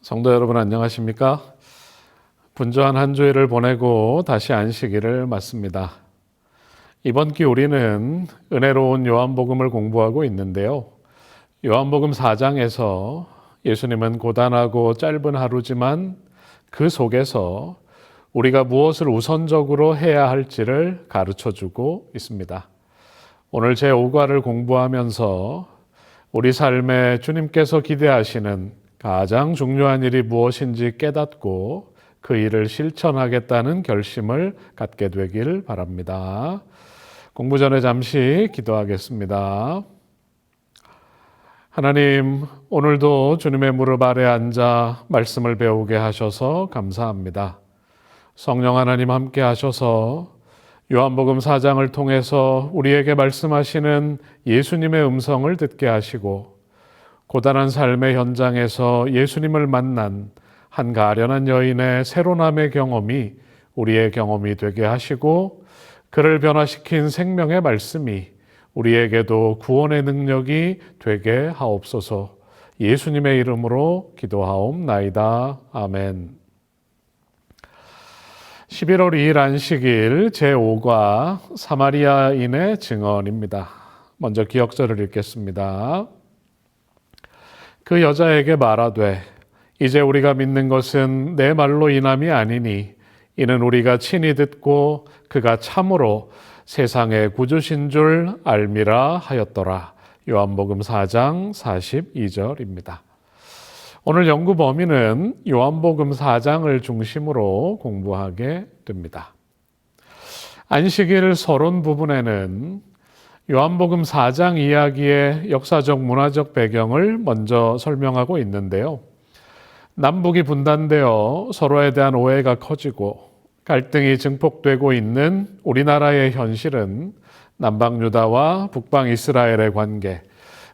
성도 여러분 안녕하십니까? 분주한 한 주일을 보내고 다시 안식일을 맞습니다. 이번 기 우리는 은혜로운 요한복음을 공부하고 있는데요. 요한복음 4장에서 예수님은 고단하고 짧은 하루지만 그 속에서 우리가 무엇을 우선적으로 해야 할지를 가르쳐주고 있습니다. 오늘 제5과를 공부하면서 우리 삶에 주님께서 기대하시는 가장 중요한 일이 무엇인지 깨닫고 그 일을 실천하겠다는 결심을 갖게 되길 바랍니다. 공부 전에 잠시 기도하겠습니다. 하나님, 오늘도 주님의 무릎 아래 앉아 말씀을 배우게 하셔서 감사합니다. 성령 하나님 함께 하셔서 요한복음 4장을 통해서 우리에게 말씀하시는 예수님의 음성을 듣게 하시고 고단한 삶의 현장에서 예수님을 만난 한 가련한 여인의 새로남의 경험이 우리의 경험이 되게 하시고 그를 변화시킨 생명의 말씀이 우리에게도 구원의 능력이 되게 하옵소서. 예수님의 이름으로 기도하옵나이다. 아멘. 11월 2일 안식일 제5과 사마리아인의 증언입니다. 먼저 기억절을 읽겠습니다. 그 여자에게 말하되 이제 우리가 믿는 것은 내 말로 인함이 아니니 이는 우리가 친히 듣고 그가 참으로 세상의 구주신 줄 알미라 하였더라. 요한복음 4장 42절입니다. 오늘 연구 범위는 요한복음 4장을 중심으로 공부하게 됩니다. 안식일 서론 부분에는 요한복음 4장 이야기의 역사적 문화적 배경을 먼저 설명하고 있는데요. 남북이 분단되어 서로에 대한 오해가 커지고 갈등이 증폭되고 있는 우리나라의 현실은 남방 유다와 북방 이스라엘의 관계,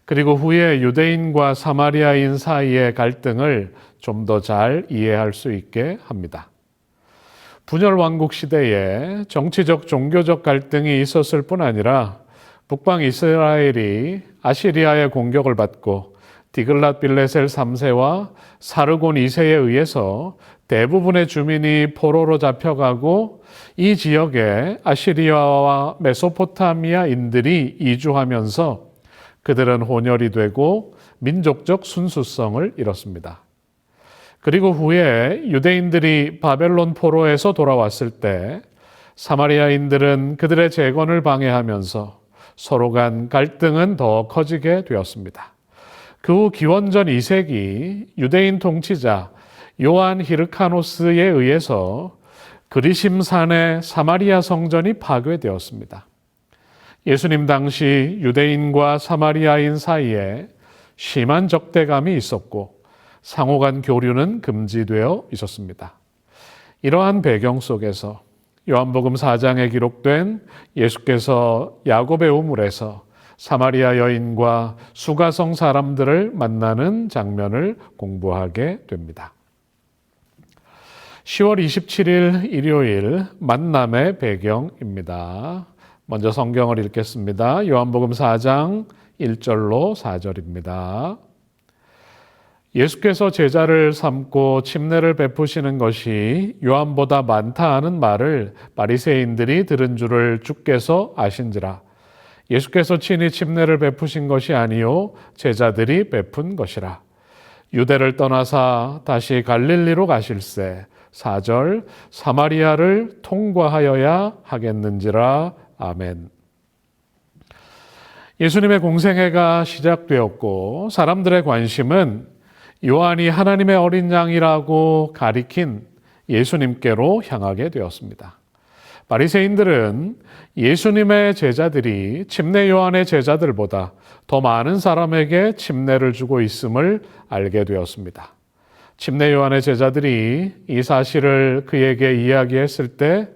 그리고 후에 유대인과 사마리아인 사이의 갈등을 좀 더 잘 이해할 수 있게 합니다. 분열 왕국 시대에 정치적 종교적 갈등이 있었을 뿐 아니라 북방 이스라엘이 아시리아의 공격을 받고 디글랏빌레셀 3세와 사르곤 2세에 의해서 대부분의 주민이 포로로 잡혀가고 이 지역에 아시리아와 메소포타미아인들이 이주하면서 그들은 혼혈이 되고 민족적 순수성을 잃었습니다. 그리고 후에 유대인들이 바벨론 포로에서 돌아왔을 때 사마리아인들은 그들의 재건을 방해하면서 서로 간 갈등은 더 커지게 되었습니다. 그 후 기원전 2세기 유대인 통치자 요한 히르카노스에 의해서 그리심산의 사마리아 성전이 파괴되었습니다. 예수님 당시 유대인과 사마리아인 사이에 심한 적대감이 있었고 상호 간 교류는 금지되어 있었습니다. 이러한 배경 속에서 요한복음 4장에 기록된 예수께서 야곱의 우물에서 사마리아 여인과 수가성 사람들을 만나는 장면을 공부하게 됩니다. 10월 27일 일요일 만남의 배경입니다. 먼저 성경을 읽겠습니다. 요한복음 4장 1절로 4절입니다. 예수께서 제자를 삼고 침례를 베푸시는 것이 요한보다 많다 하는 말을 바리새인들이 들은 줄을 주께서 아신지라. 예수께서 친히 침례를 베푸신 것이 아니요 제자들이 베푼 것이라. 유대를 떠나사 다시 갈릴리로 가실새 4절 사마리아를 통과하여야 하겠는지라. 아멘. 예수님의 공생애가 시작되었고 사람들의 관심은 요한이 하나님의 어린 양이라고 가리킨 예수님께로 향하게 되었습니다. 바리새인들은 예수님의 제자들이 침례 요한의 제자들보다 더 많은 사람에게 침례를 주고 있음을 알게 되었습니다. 침례 요한의 제자들이 이 사실을 그에게 이야기했을 때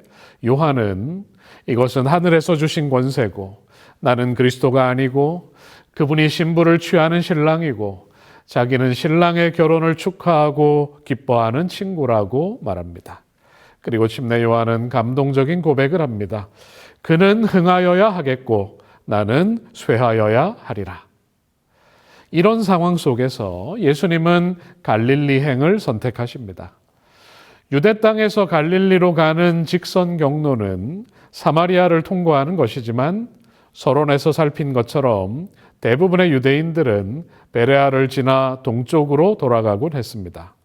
요한은 이것은 하늘에서 주신 권세고 나는 그리스도가 아니고 그분이 신부를 취하는 신랑이고 자기는 신랑의 결혼을 축하하고 기뻐하는 친구라고 말합니다. 그리고 침례 요한은 감동적인 고백을 합니다. 그는 흥하여야 하겠고 나는 쇠하여야 하리라. 이런 상황 속에서 예수님은 갈릴리행을 선택하십니다. 유대 땅에서 갈릴리로 가는 직선 경로는 사마리아를 통과하는 것이지만 서론에서 살핀 것처럼 대부분의 유대인들은 베레아를 지나 동쪽으로 돌아가곤 했습니다.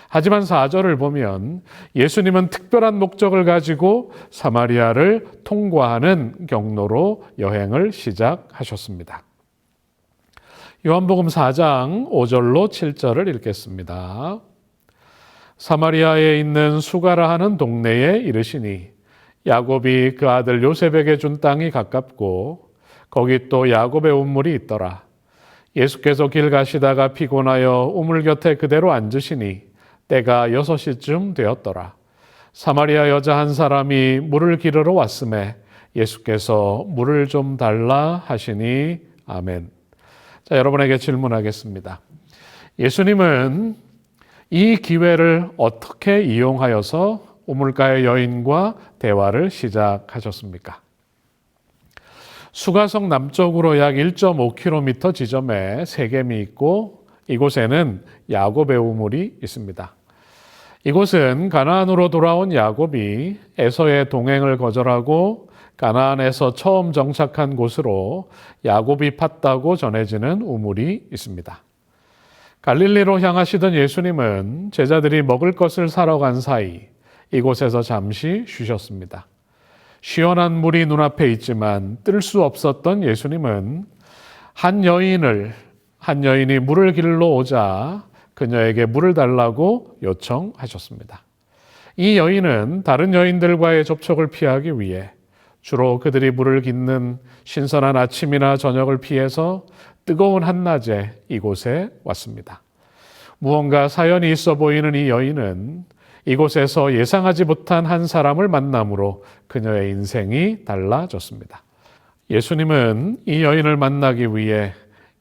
하지만 4절을 보면 예수님은 특별한 목적을 가지고 사마리아를 통과하는 경로로 여행을 시작하셨습니다. 요한복음 4장 5절로 7절을 읽겠습니다. 사마리아에 있는 수가라 하는 동네에 이르시니 야곱이 그 아들 요셉에게 준 땅이 가깝고 거기 또 야곱의 우물이 있더라. 예수께서 길 가시다가 피곤하여 우물 곁에 그대로 앉으시니 때가 6시쯤 되었더라. 사마리아 여자 한 사람이 물을 기르러 왔음에 예수께서 물을 좀 달라 하시니 아멘. 자, 여러분에게 질문하겠습니다. 예수님은 이 기회를 어떻게 이용하여서 우물가의 여인과 대화를 시작하셨습니까? 수가성 남쪽으로 약 1.5km 지점에 세겜이 있고 이곳에는 야곱의 우물이 있습니다. 이곳은 가나안으로 돌아온 야곱이 에서의 동행을 거절하고 가나안에서 처음 정착한 곳으로 야곱이 팠다고 전해지는 우물이 있습니다. 갈릴리로 향하시던 예수님은 제자들이 먹을 것을 사러 간 사이 이곳에서 잠시 쉬셨습니다. 시원한 물이 눈앞에 있지만 뜰 수 없었던 예수님은 한 여인이 물을 길러 오자 그녀에게 물을 달라고 요청하셨습니다. 이 여인은 다른 여인들과의 접촉을 피하기 위해 주로 그들이 물을 깃는 신선한 아침이나 저녁을 피해서 뜨거운 한낮에 이곳에 왔습니다. 무언가 사연이 있어 보이는 이 여인은 이곳에서 예상하지 못한 한 사람을 만남으로 그녀의 인생이 달라졌습니다. 예수님은 이 여인을 만나기 위해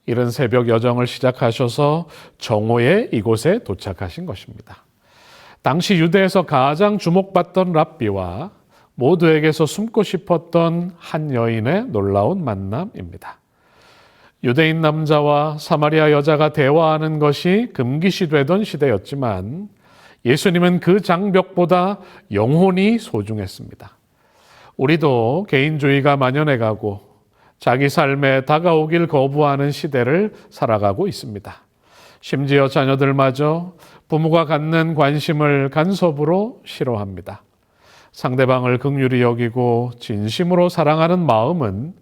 이른 새벽 여정을 시작하셔서 정오에 이곳에 도착하신 것입니다. 당시 유대에서 가장 주목받던 랍비와 모두에게서 숨고 싶었던 한 여인의 놀라운 만남입니다. 유대인 남자와 사마리아 여자가 대화하는 것이 금기시되던 시대였지만 예수님은 그 장벽보다 영혼이 소중했습니다. 우리도 개인주의가 만연해가고 자기 삶에 다가오길 거부하는 시대를 살아가고 있습니다. 심지어 자녀들마저 부모가 갖는 관심을 간섭으로 싫어합니다. 상대방을 긍휼히 여기고 진심으로 사랑하는 마음은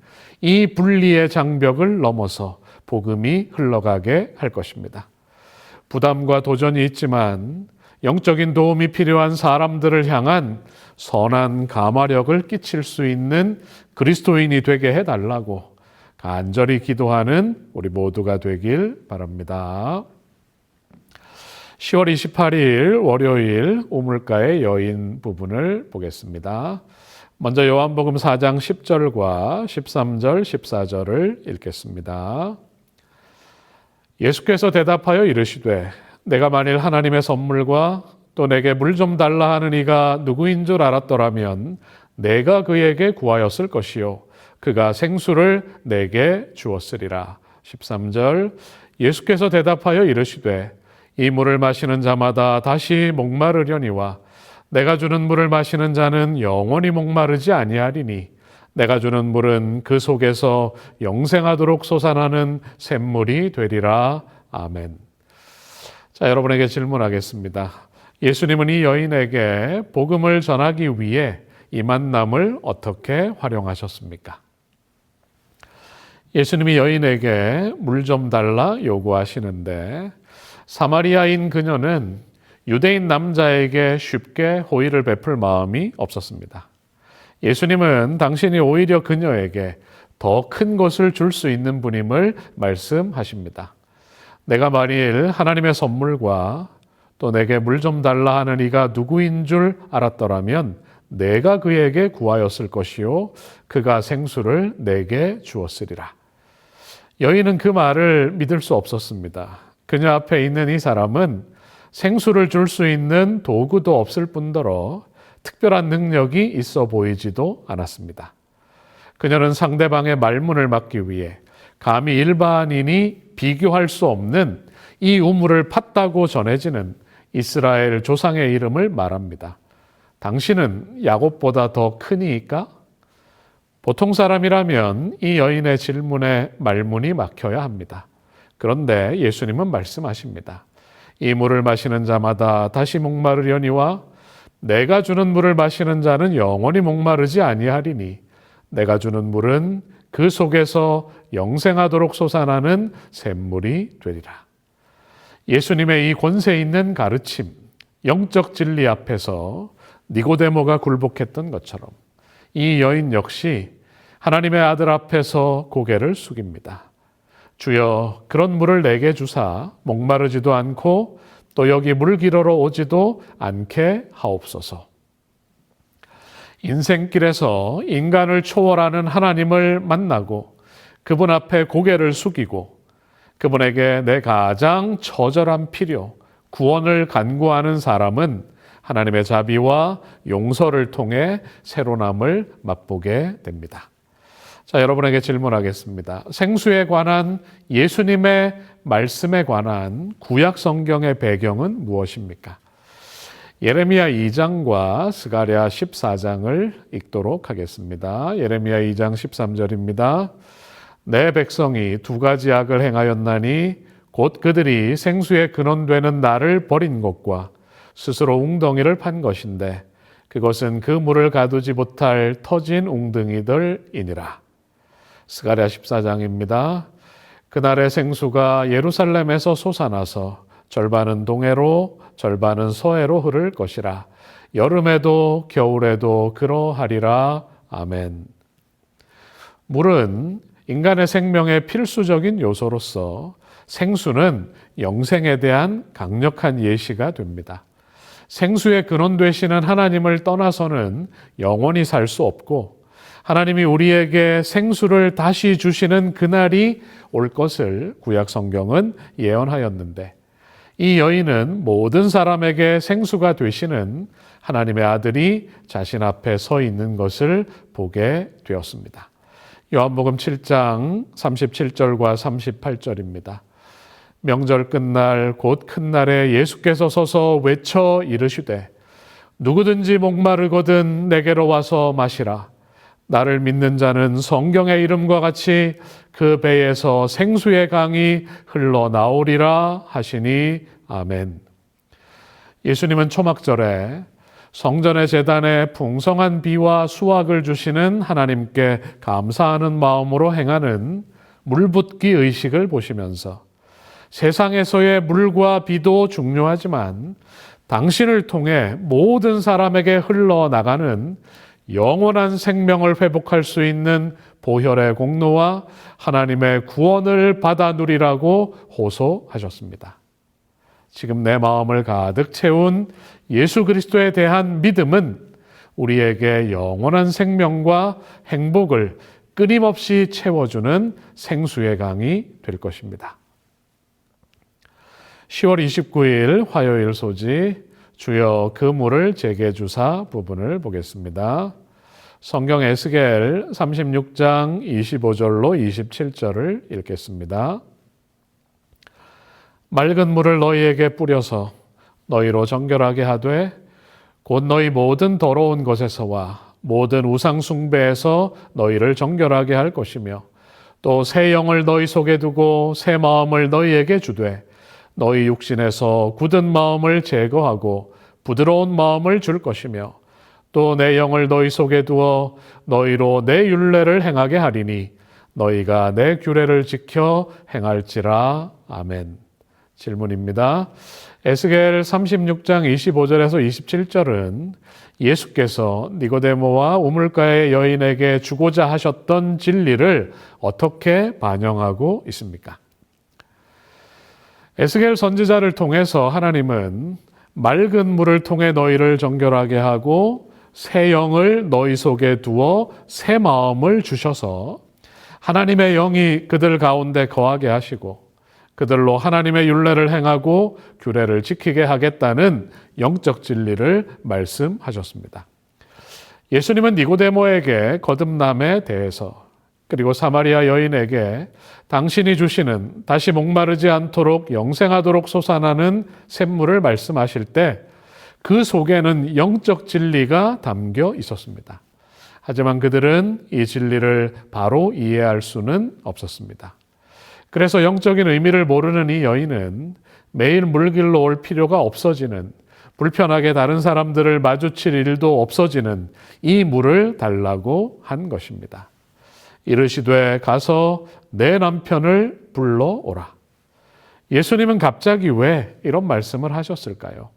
이 분리의 장벽을 넘어서 복음이 흘러가게 할 것입니다. 부담과 도전이 있지만 영적인 도움이 필요한 사람들을 향한 선한 감화력을 끼칠 수 있는 그리스도인이 되게 해달라고 간절히 기도하는 우리 모두가 되길 바랍니다. 10월 28일 월요일 우물가의 여인 부분을 보겠습니다. 먼저 요한복음 4장 10절과 13절, 14절을 읽겠습니다. 예수께서 대답하여 이르시되 내가 만일 하나님의 선물과 또 내게 물 좀 달라 하는 이가 누구인 줄 알았더라면 내가 그에게 구하였을 것이요 그가 생수를 내게 주었으리라. 13절 예수께서 대답하여 이르시되 이 물을 마시는 자마다 다시 목마르려니와 내가 주는 물을 마시는 자는 영원히 목마르지 아니하리니 내가 주는 물은 그 속에서 영생하도록 솟아나는 샘물이 되리라. 아멘. 자, 여러분에게 질문하겠습니다. 예수님은 이 여인에게 복음을 전하기 위해 이 만남을 어떻게 활용하셨습니까? 예수님이 여인에게 물 좀 달라 요구하시는데 사마리아인 그녀는 유대인 남자에게 쉽게 호의를 베풀 마음이 없었습니다. 예수님은 당신이 오히려 그녀에게 더 큰 것을 줄 수 있는 분임을 말씀하십니다. 내가 만일 하나님의 선물과 또 내게 물 좀 달라 하는 이가 누구인 줄 알았더라면 내가 그에게 구하였을 것이요 그가 생수를 내게 주었으리라. 여인은 그 말을 믿을 수 없었습니다. 그녀 앞에 있는 이 사람은 생수를 줄 수 있는 도구도 없을 뿐더러 특별한 능력이 있어 보이지도 않았습니다. 그녀는 상대방의 말문을 막기 위해 감히 일반인이 비교할 수 없는 이 우물을 팠다고 전해지는 이스라엘 조상의 이름을 말합니다. 당신은 야곱보다 더 크니까? 보통 사람이라면 이 여인의 질문에 말문이 막혀야 합니다. 그런데 예수님은 말씀하십니다. 이 물을 마시는 자마다 다시 목마르려니와 내가 주는 물을 마시는 자는 영원히 목마르지 아니하리니 내가 주는 물은 그 속에서 영생하도록 솟아나는 샘물이 되리라. 예수님의 이 권세 있는 가르침, 영적 진리 앞에서 니고데모가 굴복했던 것처럼 이 여인 역시 하나님의 아들 앞에서 고개를 숙입니다. 주여, 그런 물을 내게 주사 목마르지도 않고 또 여기 물기러러 오지도 않게 하옵소서. 인생길에서 인간을 초월하는 하나님을 만나고 그분 앞에 고개를 숙이고 그분에게 내 가장 처절한 필요, 구원을 간구하는 사람은 하나님의 자비와 용서를 통해 새로남을 맛보게 됩니다. 자, 여러분에게 질문하겠습니다. 생수에 관한 예수님의 말씀에 관한 구약 성경의 배경은 무엇입니까? 예레미야 2장과 스가랴 14장을 읽도록 하겠습니다. 예레미야 2장 13절입니다. 내 백성이 두 가지 악을 행하였나니 곧 그들이 생수의 근원되는 나를 버린 것과 스스로 웅덩이를 판 것인데 그것은 그 물을 가두지 못할 터진 웅덩이들이니라. 스가랴 14장입니다. 그날의 생수가 예루살렘에서 솟아나서 절반은 동해로 절반은 서해로 흐를 것이라. 여름에도 겨울에도 그러하리라. 아멘. 물은 인간의 생명의 필수적인 요소로서 생수는 영생에 대한 강력한 예시가 됩니다. 생수의 근원 되시는 하나님을 떠나서는 영원히 살 수 없고 하나님이 우리에게 생수를 다시 주시는 그날이 올 것을 구약 성경은 예언하였는데 이 여인은 모든 사람에게 생수가 되시는 하나님의 아들이 자신 앞에 서 있는 것을 보게 되었습니다. 요한복음 7장 37절과 38절입니다. 명절 끝날 곧 큰 날에 예수께서 서서 외쳐 이르시되 누구든지 목마르거든 내게로 와서 마시라. 나를 믿는 자는 성경의 이름과 같이 그 배에서 생수의 강이 흘러나오리라 하시니 아멘. 예수님은 초막절에 성전의 제단에 풍성한 비와 수확을 주시는 하나님께 감사하는 마음으로 행하는 물붓기 의식을 보시면서 세상에서의 물과 비도 중요하지만 당신을 통해 모든 사람에게 흘러나가는 영원한 생명을 회복할 수 있는 보혈의 공로와 하나님의 구원을 받아 누리라고 호소하셨습니다. 지금 내 마음을 가득 채운 예수 그리스도에 대한 믿음은 우리에게 영원한 생명과 행복을 끊임없이 채워주는 생수의 강이 될 것입니다. 10월 29일 화요일 소지 주여 그 물을 제게 주사 부분을 보겠습니다. 성경 에스겔 36장 25절로 27절을 읽겠습니다. 맑은 물을 너희에게 뿌려서 너희로 정결하게 하되 곧 너희 모든 더러운 것에서와 모든 우상 숭배에서 너희를 정결하게 할 것이며 또 새 영을 너희 속에 두고 새 마음을 너희에게 주되 너희 육신에서 굳은 마음을 제거하고 부드러운 마음을 줄 것이며 또 내 영을 너희 속에 두어 너희로 내 율례를 행하게 하리니 너희가 내 규례를 지켜 행할지라. 아멘. 질문입니다. 에스겔 36장 25절에서 27절은 예수께서 니고데모와 우물가의 여인에게 주고자 하셨던 진리를 어떻게 반영하고 있습니까? 에스겔 선지자를 통해서 하나님은 맑은 물을 통해 너희를 정결하게 하고 새 영을 너희 속에 두어 새 마음을 주셔서 하나님의 영이 그들 가운데 거하게 하시고 그들로 하나님의 율례를 행하고 규례를 지키게 하겠다는 영적 진리를 말씀하셨습니다. 예수님은 니고데모에게 거듭남에 대해서 그리고 사마리아 여인에게 당신이 주시는 다시 목마르지 않도록 영생하도록 솟아나는 샘물을 말씀하실 때 그 속에는 영적 진리가 담겨 있었습니다. 하지만 그들은 이 진리를 바로 이해할 수는 없었습니다. 그래서 영적인 의미를 모르는 이 여인은 매일 물길로 올 필요가 없어지는, 불편하게 다른 사람들을 마주칠 일도 없어지는 이 물을 달라고 한 것입니다. 이르시되 가서 내 남편을 불러오라. 예수님은 갑자기 왜 이런 말씀을 하셨을까요?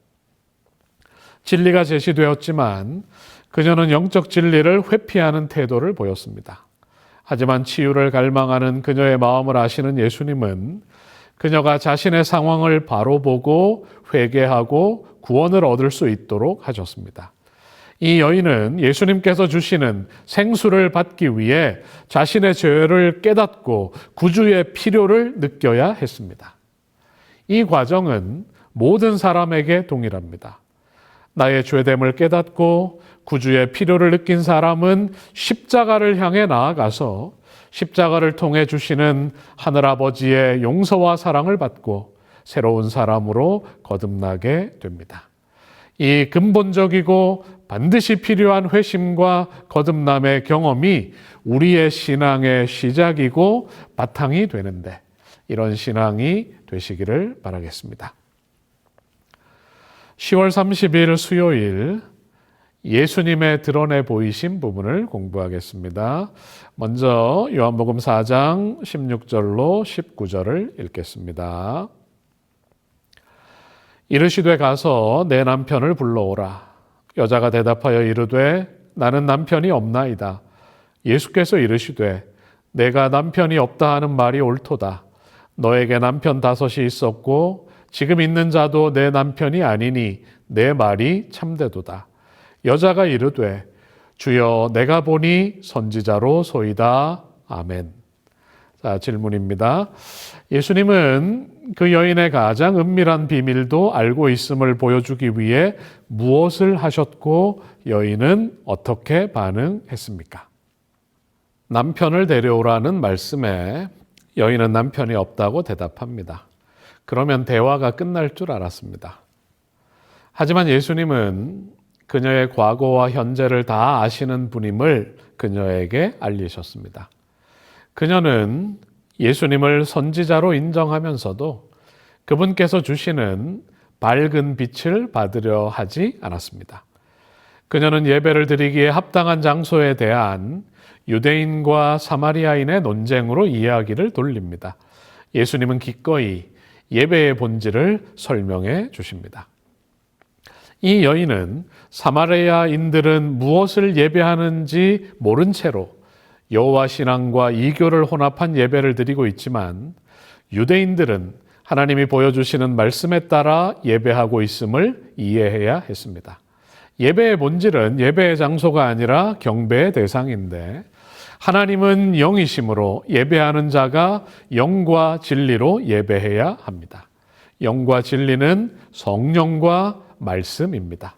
진리가 제시되었지만 그녀는 영적 진리를 회피하는 태도를 보였습니다. 하지만 치유를 갈망하는 그녀의 마음을 아시는 예수님은 그녀가 자신의 상황을 바로 보고 회개하고 구원을 얻을 수 있도록 하셨습니다. 이 여인은 예수님께서 주시는 생수를 받기 위해 자신의 죄를 깨닫고 구주의 필요를 느껴야 했습니다. 이 과정은 모든 사람에게 동일합니다. 나의 죄됨을 깨닫고 구주의 필요를 느낀 사람은 십자가를 향해 나아가서 십자가를 통해 주시는 하늘아버지의 용서와 사랑을 받고 새로운 사람으로 거듭나게 됩니다. 이 근본적이고 반드시 필요한 회심과 거듭남의 경험이 우리의 신앙의 시작이고 바탕이 되는데 이런 신앙이 되시기를 바라겠습니다. 10월 30일 수요일 예수님의 드러내 보이신 부분을 공부하겠습니다. 먼저 요한복음 4장 16절로 19절을 읽겠습니다. 이르시되 가서 내 남편을 불러오라. 여자가 대답하여 이르되 나는 남편이 없나이다. 예수께서 이르시되 내가 남편이 없다 하는 말이 옳도다. 너에게 남편 5이 있었고 지금 있는 자도 내 남편이 아니니 내 말이 참되도다. 여자가 이르되 주여 내가 보니 선지자로 소이다. 아멘. 자, 질문입니다. 예수님은 그 여인의 가장 은밀한 비밀도 알고 있음을 보여주기 위해 무엇을 하셨고 여인은 어떻게 반응했습니까? 남편을 데려오라는 말씀에 여인은 남편이 없다고 대답합니다. 그러면 대화가 끝날 줄 알았습니다. 하지만 예수님은 그녀의 과거와 현재를 다 아시는 분임을 그녀에게 알리셨습니다. 그녀는 예수님을 선지자로 인정하면서도 그분께서 주시는 밝은 빛을 받으려 하지 않았습니다. 그녀는 예배를 드리기에 합당한 장소에 대한 유대인과 사마리아인의 논쟁으로 이야기를 돌립니다. 예수님은 기꺼이 예배의 본질을 설명해 주십니다. 이 여인은 사마리아인들은 무엇을 예배하는지 모른 채로 여호와 신앙과 이교를 혼합한 예배를 드리고 있지만 유대인들은 하나님이 보여주시는 말씀에 따라 예배하고 있음을 이해해야 했습니다. 예배의 본질은 예배의 장소가 아니라 경배의 대상인데 하나님은 영이심으로 예배하는 자가 영과 진리로 예배해야 합니다. 영과 진리는 성령과 말씀입니다.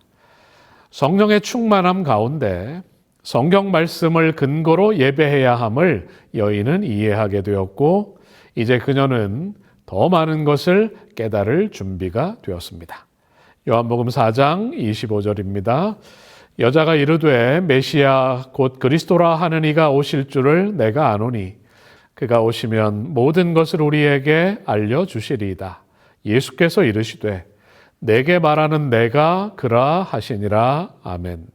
성령의 충만함 가운데 성경 말씀을 근거로 예배해야 함을 여인은 이해하게 되었고 이제 그녀는 더 많은 것을 깨달을 준비가 되었습니다. 요한복음 4장 25절입니다. 여자가 이르되 메시아 곧 그리스도라 하는 이가 오실 줄을 내가 아노니 그가 오시면 모든 것을 우리에게 알려주시리이다. 예수께서 이르시되 내게 말하는 내가 그라 하시니라. 아멘.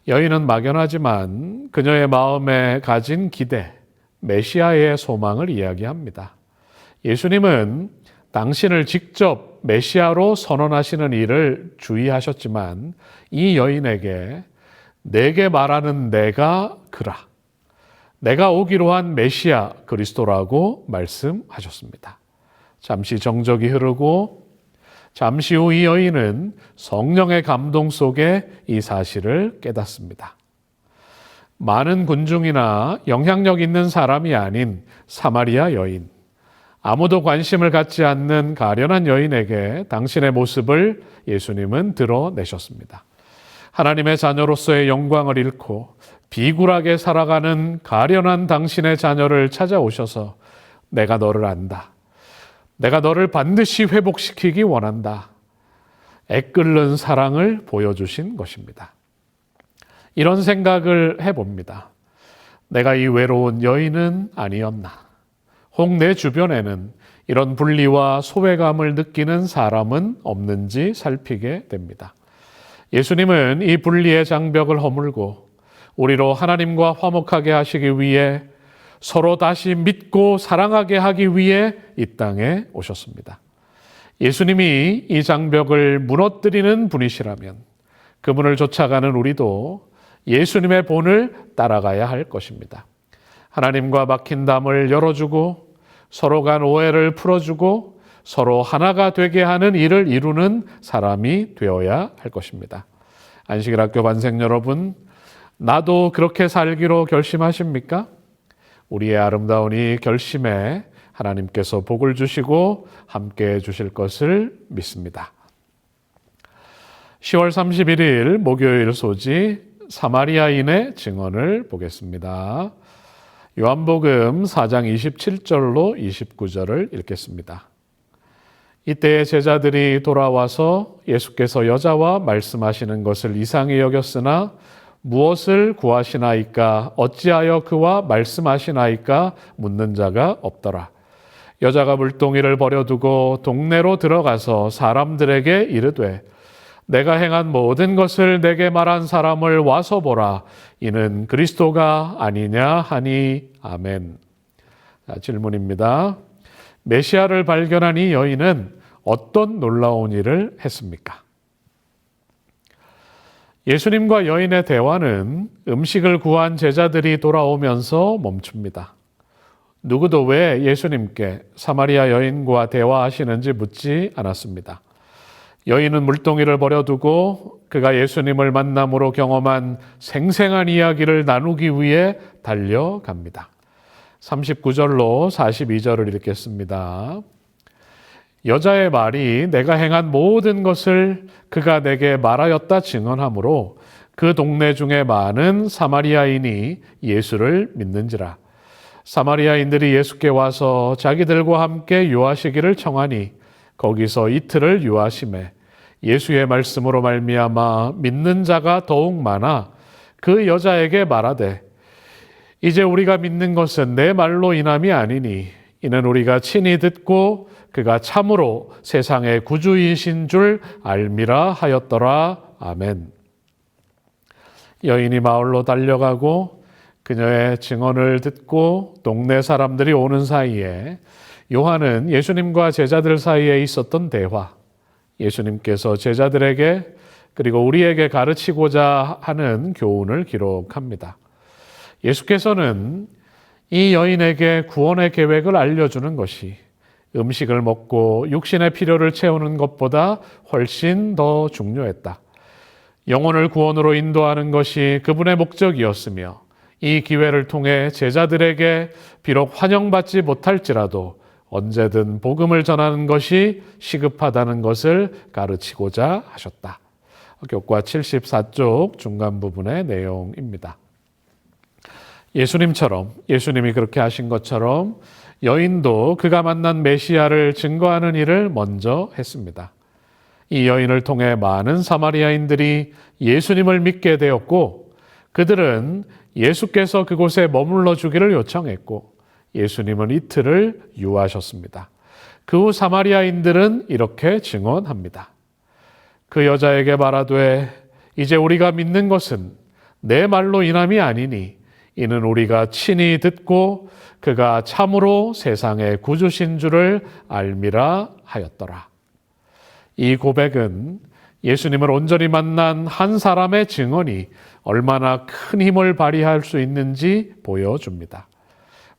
여인은 막연하지만 그녀의 마음에 가진 기대, 메시아의 소망을 이야기합니다. 예수님은 당신을 직접 메시아로 선언하시는 일을 주의하셨지만 이 여인에게 내게 말하는 내가 그라, 내가 오기로 한 메시아 그리스도라고 말씀하셨습니다. 잠시 정적이 흐르고 잠시 후 이 여인은 성령의 감동 속에 이 사실을 깨닫습니다. 많은 군중이나 영향력 있는 사람이 아닌 사마리아 여인, 아무도 관심을 갖지 않는 가련한 여인에게 당신의 모습을 예수님은 드러내셨습니다. 하나님의 자녀로서의 영광을 잃고 비굴하게 살아가는 가련한 당신의 자녀를 찾아오셔서 내가 너를 안다. 내가 너를 반드시 회복시키기 원한다. 애끓는 사랑을 보여주신 것입니다. 이런 생각을 해봅니다. 내가 이 외로운 여인은 아니었나? 혹 내 주변에는 이런 분리와 소외감을 느끼는 사람은 없는지 살피게 됩니다. 예수님은 이 분리의 장벽을 허물고 우리로 하나님과 화목하게 하시기 위해 서로 다시 믿고 사랑하게 하기 위해 이 땅에 오셨습니다. 예수님이 이 장벽을 무너뜨리는 분이시라면 그분을 쫓아가는 우리도 예수님의 본을 따라가야 할 것입니다. 하나님과 막힌 담을 열어주고 서로 간 오해를 풀어주고 서로 하나가 되게 하는 일을 이루는 사람이 되어야 할 것입니다. 안식일 학교 반생 여러분, 나도 그렇게 살기로 결심하십니까? 우리의 아름다운 이 결심에 하나님께서 복을 주시고 함께해 주실 것을 믿습니다. 10월 31일 목요일 소지 사마리아인의 증언을 보겠습니다. 요한복음 4장 27절로 29절을 읽겠습니다. 이때에 제자들이 돌아와서 예수께서 여자와 말씀하시는 것을 이상히 여겼으나 무엇을 구하시나이까 어찌하여 그와 말씀하시나이까 묻는 자가 없더라. 여자가 물동이를 버려두고 동네로 들어가서 사람들에게 이르되 내가 행한 모든 것을 내게 말한 사람을 와서 보라. 이는 그리스도가 아니냐 하니 아멘. 질문입니다. 메시아를 발견한 이 여인은 어떤 놀라운 일을 했습니까? 예수님과 여인의 대화는 음식을 구한 제자들이 돌아오면서 멈춥니다. 누구도 왜 예수님께 사마리아 여인과 대화하시는지 묻지 않았습니다. 여인은 물동이를 버려두고 그가 예수님을 만남으로 경험한 생생한 이야기를 나누기 위해 달려갑니다. 39절로 42절을 읽겠습니다. 여자의 말이 내가 행한 모든 것을 그가 내게 말하였다 증언하므로 그 동네 중에 많은 사마리아인이 예수를 믿는지라. 사마리아인들이 예수께 와서 자기들과 함께 유하시기를 청하니 거기서 이틀을 유하심에 예수의 말씀으로 말미암아 믿는 자가 더욱 많아 그 여자에게 말하되 이제 우리가 믿는 것은 내 말로 인함이 아니니 이는 우리가 친히 듣고 그가 참으로 세상의 구주이신 줄 알미라 하였더라. 아멘. 여인이 마을로 달려가고 그녀의 증언을 듣고 동네 사람들이 오는 사이에 요한은 예수님과 제자들 사이에 있었던 대화, 예수님께서 제자들에게 그리고 우리에게 가르치고자 하는 교훈을 기록합니다. 예수께서는 이 여인에게 구원의 계획을 알려주는 것이 음식을 먹고 육신의 필요를 채우는 것보다 훨씬 더 중요했다. 영혼을 구원으로 인도하는 것이 그분의 목적이었으며 이 기회를 통해 제자들에게 비록 환영받지 못할지라도 언제든 복음을 전하는 것이 시급하다는 것을 가르치고자 하셨다. 교과 74쪽 중간 부분의 내용입니다. 예수님이 그렇게 하신 것처럼 여인도 그가 만난 메시아를 증거하는 일을 먼저 했습니다. 이 여인을 통해 많은 사마리아인들이 예수님을 믿게 되었고 그들은 예수께서 그곳에 머물러 주기를 요청했고 예수님은 이틀을 유하셨습니다. 그 후 사마리아인들은 이렇게 증언합니다. 그 여자에게 말하되 이제 우리가 믿는 것은 내 말로 인함이 아니니 이는 우리가 친히 듣고 그가 참으로 세상의 구주신 줄을 알미라 하였더라. 이 고백은 예수님을 온전히 만난 한 사람의 증언이 얼마나 큰 힘을 발휘할 수 있는지 보여줍니다.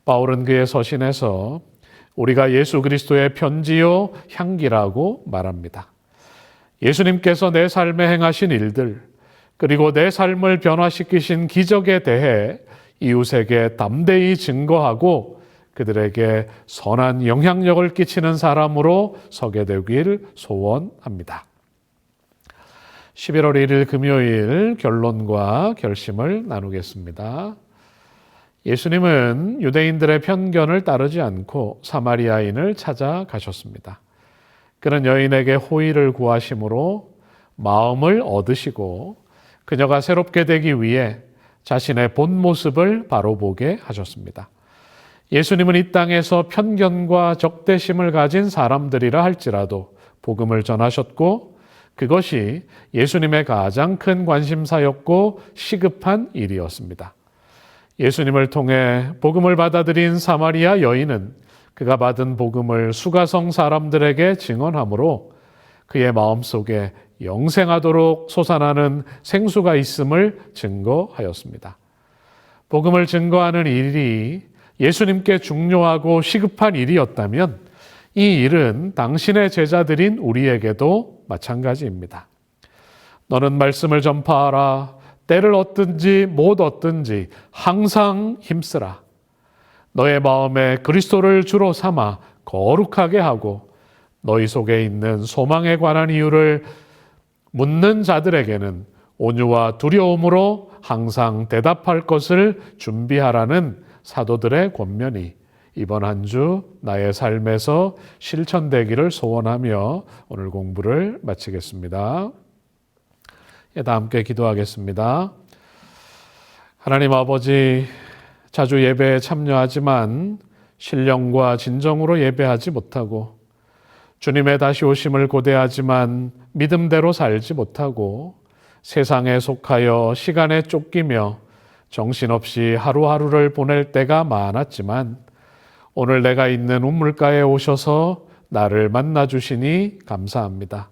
바울은 그의 서신에서 우리가 예수 그리스도의 편지요 향기라고 말합니다. 예수님께서 내 삶에 행하신 일들 그리고 내 삶을 변화시키신 기적에 대해 이웃에게 담대히 증거하고 그들에게 선한 영향력을 끼치는 사람으로 서게 되길 소원합니다. 11월 1일 금요일 결론과 결심을 나누겠습니다. 예수님은 유대인들의 편견을 따르지 않고 사마리아인을 찾아가셨습니다. 그는 여인에게 호의를 구하심으로 마음을 얻으시고 그녀가 새롭게 되기 위해 자신의 본 모습을 바로 보게 하셨습니다. 예수님은 이 땅에서 편견과 적대심을 가진 사람들이라 할지라도 복음을 전하셨고 그것이 예수님의 가장 큰 관심사였고 시급한 일이었습니다. 예수님을 통해 복음을 받아들인 사마리아 여인은 그가 받은 복음을 수가성 사람들에게 증언하므로 그의 마음속에 영생하도록 솟아나는 생수가 있음을 증거하였습니다. 복음을 증거하는 일이 예수님께 중요하고 시급한 일이었다면 이 일은 당신의 제자들인 우리에게도 마찬가지입니다. 너는 말씀을 전파하라. 때를 얻든지 못 얻든지 항상 힘쓰라. 너의 마음에 그리스도를 주로 삼아 거룩하게 하고 너희 속에 있는 소망에 관한 이유를 묻는 자들에게는 온유와 두려움으로 항상 대답할 것을 준비하라는 사도들의 권면이 이번 한 주 나의 삶에서 실천되기를 소원하며 오늘 공부를 마치겠습니다. 다 함께 기도하겠습니다. 하나님 아버지, 자주 예배에 참여하지만 신령과 진정으로 예배하지 못하고 주님의 다시 오심을 고대하지만 믿음대로 살지 못하고 세상에 속하여 시간에 쫓기며 정신없이 하루하루를 보낼 때가 많았지만 오늘 내가 있는 우물가에 오셔서 나를 만나주시니 감사합니다.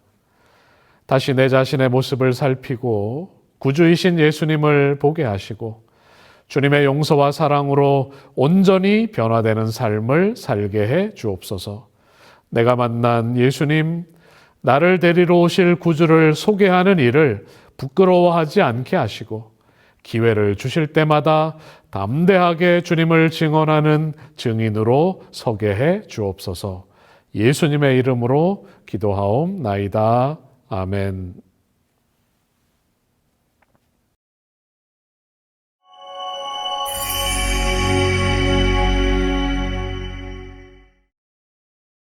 다시 내 자신의 모습을 살피고 구주이신 예수님을 보게 하시고 주님의 용서와 사랑으로 온전히 변화되는 삶을 살게 해 주옵소서. 내가 만난 예수님, 나를 데리러 오실 구주를 소개하는 일을 부끄러워하지 않게 하시고 기회를 주실 때마다 담대하게 주님을 증언하는 증인으로 서게 해 주옵소서. 예수님의 이름으로 기도하옵나이다. 아멘.